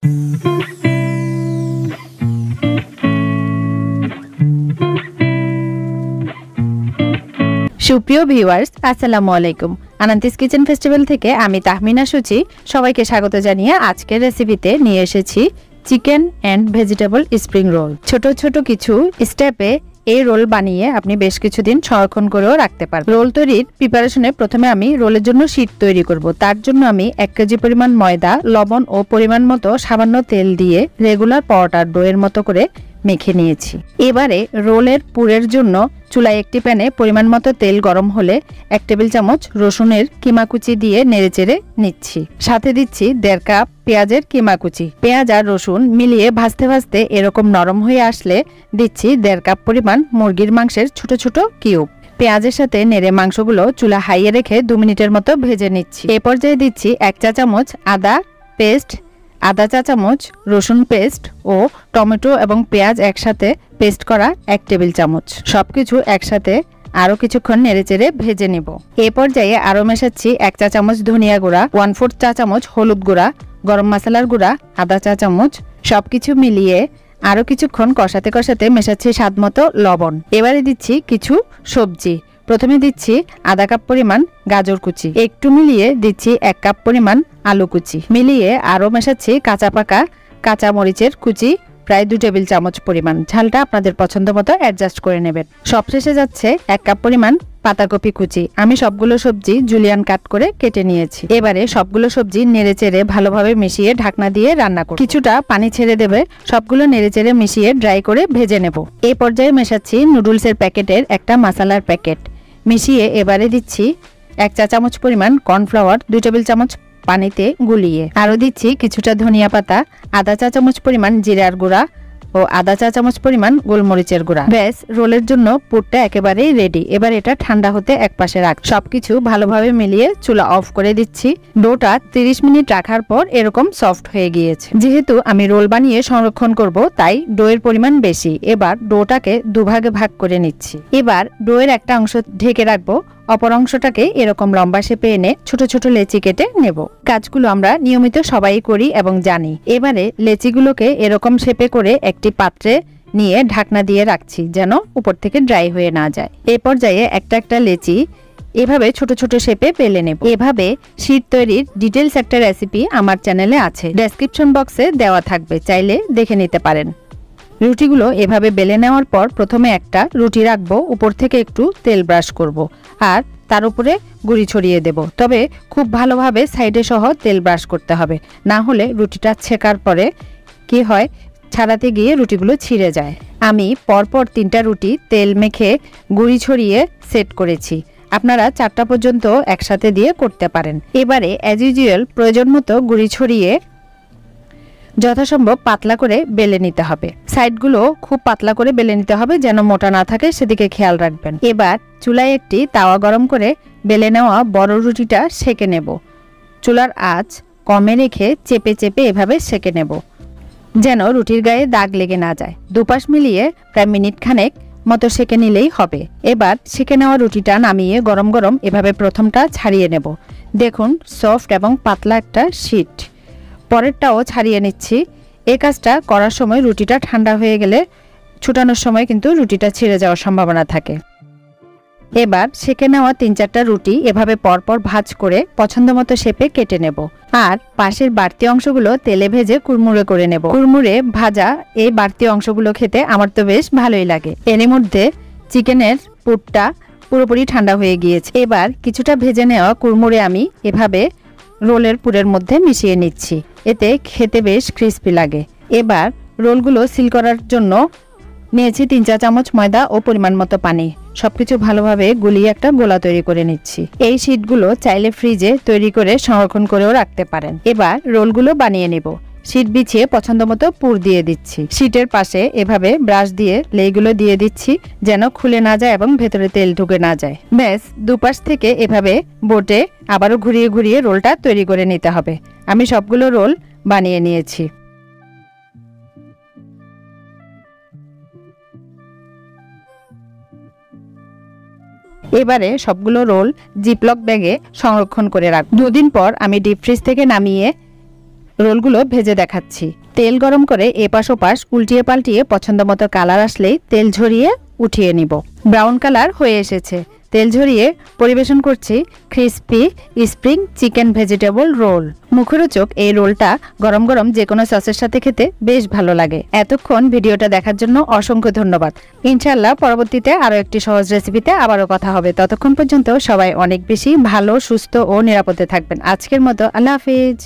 সুপ্রিয় ভিউয়ার্স, আসসালামু আলাইকুম। আনান্তিস কিচেন ফেস্টিভ্যাল থেকে আমি তাহমিনা সুচি সবাইকে স্বাগত জানিয়ে আজকের রেসিপিতে নিয়ে এসেছি chicken and vegetable spring roll. ছোট ছোট কিছু স্টেপে এই রোল বানিয়ে আপনি বেশ কিছুদিন সংরক্ষণ করেও রাখতে পারবেন। রোল তৈরির প্রিপারেশনে প্রথমে আমি রোলের জন্য শীট তৈরি করব। তার জন্য আমি 1 কেজি পরিমাণ ময়দা, লবণ ও পরিমাণ মতো সামান্য তেল দিয়ে রেগুলার পরোটার ডোয়ের মতো করে মেখে নিয়েছি। এবারে রোলের পুরের জন্য চুলায় একটি প্যানে পরিমাণ মতো তেল গরম হলে 1 টেবিল চামচ রসুনের কিমা কুচি দিয়ে নেড়েচেড়ে নিচ্ছি। সাথে দিচ্ছি 1.5 কাপ পেঁয়াজের কিমা কুচি। পেঁয়াজ আর রসুন মিলিয়ে ভাজতে ভাজতে এরকম নরম হয়ে আসলে দিচ্ছি 1.5 কাপ পরিমাণ মুরগির মাংসের ছোট ছোট কিউব। পেঁয়াজের সাথে নেড়ে মাংসগুলো চুলা হাইয়ে রেখে 2 মিনিটের মতো ভেজে নিচ্ছি। এ পর্যায়ে দিচ্ছি 1 চা চামচ আদা পেস্ট, আধা চা চামচ রসুন পেস্ট ও টমেটো এবং পেঁয়াজ একসাথে পেস্ট করা 1 টেবিল চামচ। সবকিছু একসাথে আরো কিছুক্ষণ নেড়েচেড়ে ভেজে নিব। এ পর্যায়ে আরো মেশাচ্ছি 1 চা চামচ ধনিয়া গুঁড়া, 1/4 চা চামচ হলুদ গুঁড়া, গরম মশলার গুঁড়া আধা চা চামচ। সবকিছু মিলিয়ে আরো কিছুক্ষণ কষাতে কষাতে মেশাচ্ছি স্বাদমতো লবণ। এবারে দিচ্ছি কিছু সবজি। প্রথমে দিচ্ছি আধা কাপ পরিমাণ গাজর কুচি, একটু মিলিয়ে দিচ্ছি 1 কাপ পরিমাণ আলু কুচি, মিলিয়ে আরো মেশাচ্ছি কাঁচা পাকা কাঁচা মরিচের কুচি প্রায় 2 টেবিল চামচ পরিমাণ। ঝালটা আপনাদের পছন্দ মতো অ্যাডজাস্ট করে নেবেন। সবশেষে যাচ্ছে 1 কাপ পরিমাণ পাতাকপি কুচি। আমি সবগুলো সবজি জুলিয়ান কাট করে কেটে নিয়েছি। এবারে সবগুলো সবজি নেড়েচেড়ে ভালোভাবে মিশিয়ে ঢাকনা দিয়ে রান্না করব। কিছুটা পানি ছেড়ে দেবে। সবগুলো নেড়েচেড়ে মিশিয়ে ড্রাই করে ভেজে নেব। এই পর্যায়ে মেশাচ্ছি নুডলসের প্যাকেটের একটা মশলার প্যাকেট। মিশিয়ে এবারে দিচ্ছি 1 চা চামচ পরিমাণ কর্নফ্লাওয়ার 2 টেবিল চামচ পানিতে গুলিয়ে। আরো দিচ্ছি কিছুটা ধনিয়া পাতা, আধা চা চামচ পরিমাণ জিরার গুঁড়া ও আধা চা চামচ পরিমাণ গোলমরিচের গুঁড়া। ব্যাস, রোলের জন্য পুরটা একেবারেই রেডি। এবার এটা ঠান্ডা হতে একপাশে রাখ। সবকিছু ভালোভাবে মিলিয়ে চুলা অফ করে দিচ্ছি। ডোটা 30 মিনিট রাখার পর এরকম সফট হয়ে গিয়েছে। যেহেতু আমি রোল বানিয়ে সংরক্ষণ করব, তাই ডোয়ের পরিমাণ বেশি। এবার ডোটাকে দুভাগে ভাগ করে নিচ্ছি। এবার ডোয়ের একটা অংশ ঢেকে রাখবো, অপর অংশটাকে এরকম লম্বা শেপে এনে ছোট ছোট লেচি কেটে নেব। কাজগুলো আমরা নিয়মিত সবাই করি এবং জানি। এবারে লেচিগুলোকে এরকম শেপে করে একটি পাত্রে নিয়ে ঢাকনা দিয়ে রাখছি, যেন উপর থেকে ড্রাই হয়ে না যায়। এই পর্যায়ে একটা একটা লেচি এভাবে ছোট ছোট শেপে বেলে নেব। এভাবে শীট তৈরির ডিটেলস একটা রেসিপি আমার চ্যানেলে আছে, ডেসক্রিপশন বক্সে দেওয়া থাকবে, চাইলে দেখে নিতে পারেন। রুটিগুলো এভাবে বেলে নেওয়ার পর প্রথমে একটা রুটি রাখবো, উপর থেকে একটু তেল ব্রাশ করব আর তার উপরে গুঁড়ি ছড়িয়ে দেব। তবে খুব ভালোভাবে সাইডে সহ তেল ব্রাশ করতে হবে, না হলে রুটিটা ছেকার পরে কি হয়, ছাড়াতে গিয়ে রুটিগুলো ছিঁড়ে যায়। আমি পরপর 3টা রুটি তেল মেখে গুঁড়ি ছড়িয়ে সেট করেছি। আপনারা 4টা পর্যন্ত একসাথে দিয়ে করতে পারেন। এবারে অ্যাজ ইউজুয়াল প্রয়োজন মতো গুঁড়ি ছড়িয়ে যথাসম্ভব পাতলা করে বেলে নিতে হবে। সাইডগুলো খুব পাতলা করে বেলে নিতে হবে, যেন মোটা না থাকে, সেদিকে খেয়াল রাখবেন। এবার চুলায় একটি তাওয়া গরম করে বেলে নেওয়া বড় রুটিটা সেকে নেব। চুলার আঁচ কমে রেখে চেপে চেপে এভাবে সেকে নেব, যেন রুটির গায়ে দাগ লেগে না যায়। দুপাশ মিলিয়ে প্রায় মিনিট খানেক মতো সেকে নিলেই হবে। এবার সেকে নেওয়া রুটিটা নামিয়ে গরম গরম এভাবে প্রথমটা ছাড়িয়ে নেব। দেখুন সফট এবং পাতলা একটা শীট। পরেরটাও ছাড়িয়ে নিচ্ছি। এই কাজটা করার সময় রুটিটা ঠান্ডা হয়ে গেলে ছুটানোর সময় কিন্তু রুটিটা ছিঁড়ে যাওয়ার সম্ভাবনা থাকে। এবার সেকে নেওয়া 3-4টা রুটি এভাবে পরপর ভাঁজ করে পছন্দ মতো শেপে কেটে নেব আর পাশের বাড়তি অংশগুলো তেলে ভেজে কুড়মুড়ে করে নেব। কুড়মুড়ে ভাজা এই বাড়তি অংশগুলো খেতে আমার তো বেশ ভালোই লাগে। এর মধ্যে চিকেনের পুরটা পুরোপুরি ঠান্ডা হয়ে গিয়েছে। এবার কিছুটা ভেজে নেওয়া কুড়মুড়ে আমি এভাবে রোলের পুরের মধ্যে মিশিয়ে নিচ্ছি, এতে খেতে বেশ ক্রিস্পি লাগে। এবার রোলগুলো সিল করার জন্য নিয়েছি 3 চা চামচ ময়দা ও পরিমাণ মতো পানি। সবকিছু ভালোভাবে গুলিয়ে একটা গোলা তৈরি করে নিচ্ছি। এই শীটগুলো চাইলে ফ্রিজে তৈরি করে সংরক্ষণ করেও রাখতে পারেন। এবার রোলগুলো বানিয়ে নেব। শীট বিছিয়ে পছন্দ মতো পুর দিয়ে দিচ্ছি। শীটের পাশে এভাবে ব্রাশ দিয়ে লেগুলো দিয়ে দিচ্ছি, যেন খুলে না যায় এবং ভেতরে তেল ঢুকে না যায়। ব্যাস, দুপাশ থেকে এভাবে বোটে আবারও ঘুরিয়ে ঘুরিয়ে রোলটা তৈরি করে নিতে হবে। আমি সবগুলো রোল বানিয়ে নিয়েছি। এবারে সবগুলো রোল জিপলক ব্যাগে সংরক্ষণ করে রাখব। 2 দিন পর আমি ডিপ ফ্রিজ থেকে নামিয়ে রোলগুলো ভেজে দেখাচ্ছি। তেল গরম করে এপাশ ওপাশ উল্টিয়ে পাল্টিয়ে পছন্দ মতো কালার আসলেই তেল ঝরিয়ে উঠিয়ে নিব। ব্রাউন কালার হয়ে এসেছে, তেল ঝরিয়ে পরিবেশন করছি crispy spring chicken vegetable roll. মুখরোচক এই রোলটা গরম গরম যে কোনো সসের সাথে খেতে বেশ ভালো লাগে। এতক্ষণ ভিডিওটা দেখার জন্য অসংখ্য ধন্যবাদ। ইনশাআল্লাহ পরবর্তীতে আরও একটি সহজ রেসিপিতে আবারও কথা হবে। ততক্ষণ পর্যন্ত সবাই অনেক বেশি ভালো, সুস্থ ও নিরাপদে থাকবেন। আজকের মতো আল্লাহ হাফিজ।